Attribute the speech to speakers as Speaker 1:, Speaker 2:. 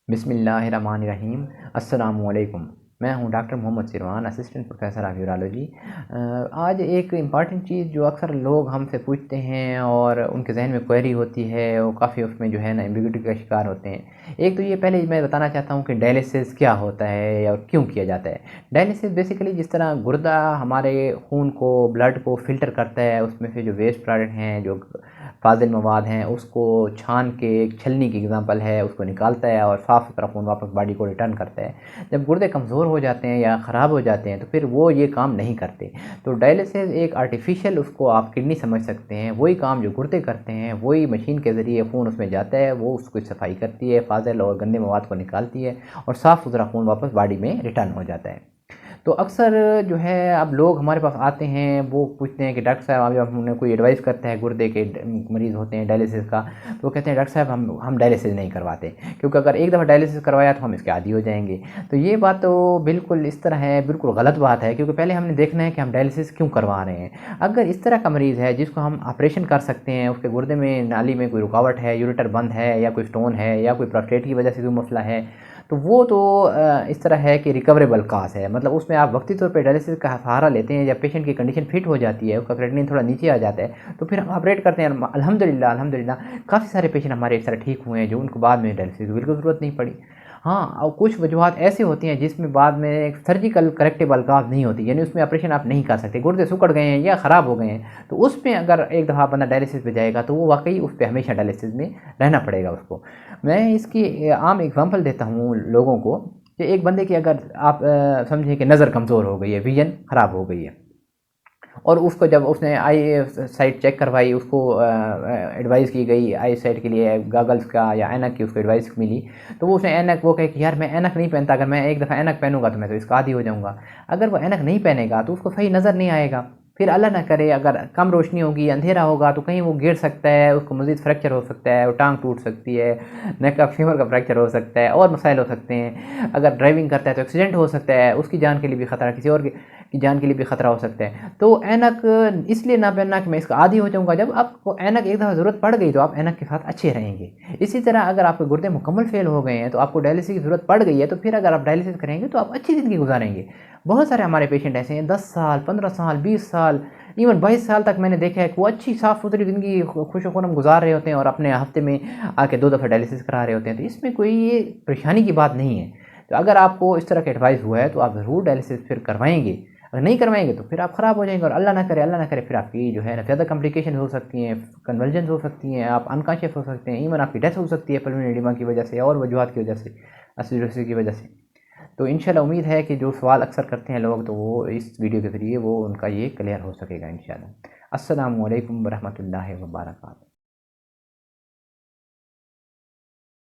Speaker 1: बिस्मिल्लाहिर्रहमानिर्रहीम। अस्सलामुअलैकुम। मैं हूं doctor Mohammad Sirwan, assistant professor of urology. आज एक इम्पॉर्टेंट चीज़ जो अक्सर लोग हमसे पूछते हैं और उनके जहन में क्वेरी होती है, वो काफ़ी उसमें जो है ना एम्बिग्युइटी का शिकार होते हैं। एक तो ये पहले मैं बताना चाहता हूँ कि डायलिसिस क्या होता है और क्यों किया जाता है। डायलिसिस बेसिकली जिस तरह गुर्दा हमारे खून को, ब्लड को फ़िल्टर करता है, उसमें से जो वेस्ट प्रोडक्ट हैं, जो फाजिल मवाद हैं, उसको छान के, एक छलनी की एग्जांपल है, उसको निकालता है और साफ़ सुथरा खून वापस बॉडी को रिटर्न करता है। जब गुर्दे कमज़ोर हो जाते हैं या ख़राब हो जाते हैं तो फिर वो ये काम नहीं करते। तो डायलिसिस एक आर्टिफिशियल, उसको आप किडनी समझ सकते हैं, वही काम जो गुर्दे करते हैं, वही मशीन के ज़रिए खून उसमें जाता है, वो उसको सफाई करती है, फाजिल और गंदे मवाद को निकालती है और साफ़ सुथरा खून वापस बॉडी में रिटर्न हो जाता है। तो अक्सर जो है अब लोग हमारे पास आते हैं, वो पूछते हैं कि डॉक्टर साहब, आप जब उन्हें कोई एडवाइस करता है, गुर्दे के मरीज़ होते हैं डायलिसिस का, तो वो कहते हैं डॉक्टर साहब हम डायलिसिस नहीं करवाते, क्योंकि अगर एक दफ़ा डायलिसिस करवाया तो हम इसके आदी हो जाएंगे। तो ये बात तो बिल्कुल इस तरह है, बिल्कुल गलत बात है, क्योंकि पहले हमने देखना है कि हम डायलिसिस क्यों करवा रहे हैं। अगर इस तरह का मरीज़ है जिसको हम ऑपरेशन कर सकते हैं, उसके गुर्दे में नाली में कोई रुकावट है, यूरेटर बंद है, या कोई स्टोन है, या कोई प्रोस्टेट की वजह से कोई मसला है, तो वो तो इस तरह है कि रिकवरेबल काज है। मतलब उसमें आप वक्ती तौर पे डायलिसिस का सहारा लेते हैं, जब पेशेंट की कंडीशन फिट हो जाती है, उसका क्रेटिनिन थोड़ा नीचे आ जाता है, तो फिर हम ऑपरेट करते हैं। अल्हम्दुलिल्लाह अल्हम्दुलिल्लाह काफ़ी सारे पेशेंट हमारे इस तरह ठीक हुए हैं, जो उनको बाद में डायलिसिस की बिल्कुल ज़रूरत नहीं पड़ी। हाँ, और कुछ वजूहत ऐसी होती हैं जिसमें बाद में सर्जिकल करेक्टेबल काज नहीं होती, यानी उसमें ऑपरेशन आप नहीं कर सकते, गुर्दे सिकुड़ गए हैं या ख़राब हो गए हैं, तो उसमें अगर एक दफ़ा बंदा डायलिसिस पे जाएगा तो वो वाकई उस पर हमेशा डायलिसिस में रहना पड़ेगा उसको। मैं इसकी आम एग्जांपल देता हूँ लोगों को, कि एक बंदे की अगर आप समझें कि नज़र कमज़ोर हो गई है, विजन ख़राब हो गई है, और उसको जब उसने आई साइट चेक करवाई, उसको एडवाइस की गई आई साइट के लिए गॉगल्स का या ऐनक की उसको एडवाइस मिली, तो वो उसने ऐनक, वो कहे कि यार मैं ऐनक नहीं पहनता, अगर मैं एक दफ़ा ऐनक पहनूंगा तो मैं तो इसका आदी हो जाऊंगा। अगर वो ऐनक नहीं पहनेगा तो उसको सही नज़र नहीं आएगा। फिर अल्लाह ना करे अगर कम रोशनी होगी, अंधेरा होगा, तो कहीं वो गिर सकता है, उसको मज़ीद फ्रैक्चर हो सकता है, वो टांग टूट सकती है, नेक का फीमर का फ्रैक्चर हो सकता है, और मसाइल हो सकते हैं। अगर ड्राइविंग करता है तो एक्सीडेंट हो सकता है, उसकी जान के लिए भी ख़तरा, किसी और की जान के लिए भी ख़तरा हो सकता है। तो ऐनक इसलिए ना पहनना कि मैं इसका आदी हो जाऊंगा। जब आपको ऐनक एक दफ़ा ज़रूरत पड़ गई तो आप ऐनक के साथ अच्छे रहेंगे। इसी तरह अगर आपके गुर्दे मुकम्मल फेल हो गए हैं, तो आपको डायलिसिस की ज़रूरत पड़ गई है, तो फिर अगर आप डायलिसिस करेंगे तो आप अच्छी ज़िंदगी गुजारेंगे। बहुत सारे हमारे पेशेंट ऐसे हैं, 10 साल, 15 साल, 20 साल, इवन 22 साल तक मैंने देखा है कि वो अच्छी साफ़ सुथरी ज़िंदगी खुश खुनम गुजार रहे होते हैं, और अपने हफ्ते में आके 2 दफ़ा डायलिसिस करा रहे होते हैं। तो इसमें कोई ये परेशानी की बात नहीं है। तो अगर आपको इस तरह का एडवाइस हुआ है तो आप ज़रूर डायलिसिस फिर करवाएंगे। अगर नहीं करवाएंगे तो फिर आप ख़राब हो जाएंगे, और अल्लाह ना करे फिर आपकी जो है ना ज़्यादा कॉम्प्लिकेशन हो सकती हैं, कन्वर्जन हो सकती हैं, आप अनकॉन्शियस हो सकते हैं, इवन आपकी डेथ हो सकती है पल्मोनरी एडिमा की वजह से और वजूहत की वजह से, एसिडोसिस की वजह से। तो इंशाल्लाह उम्मीद है कि जो सवाल अक्सर करते हैं लोग, तो वो इस वीडियो के ज़रिए वो उनका ये क्लियर हो सकेगा इंशाल्लाह। अस्सलामु अलैकुम व रहमतुल्लाहि व बरकातहू।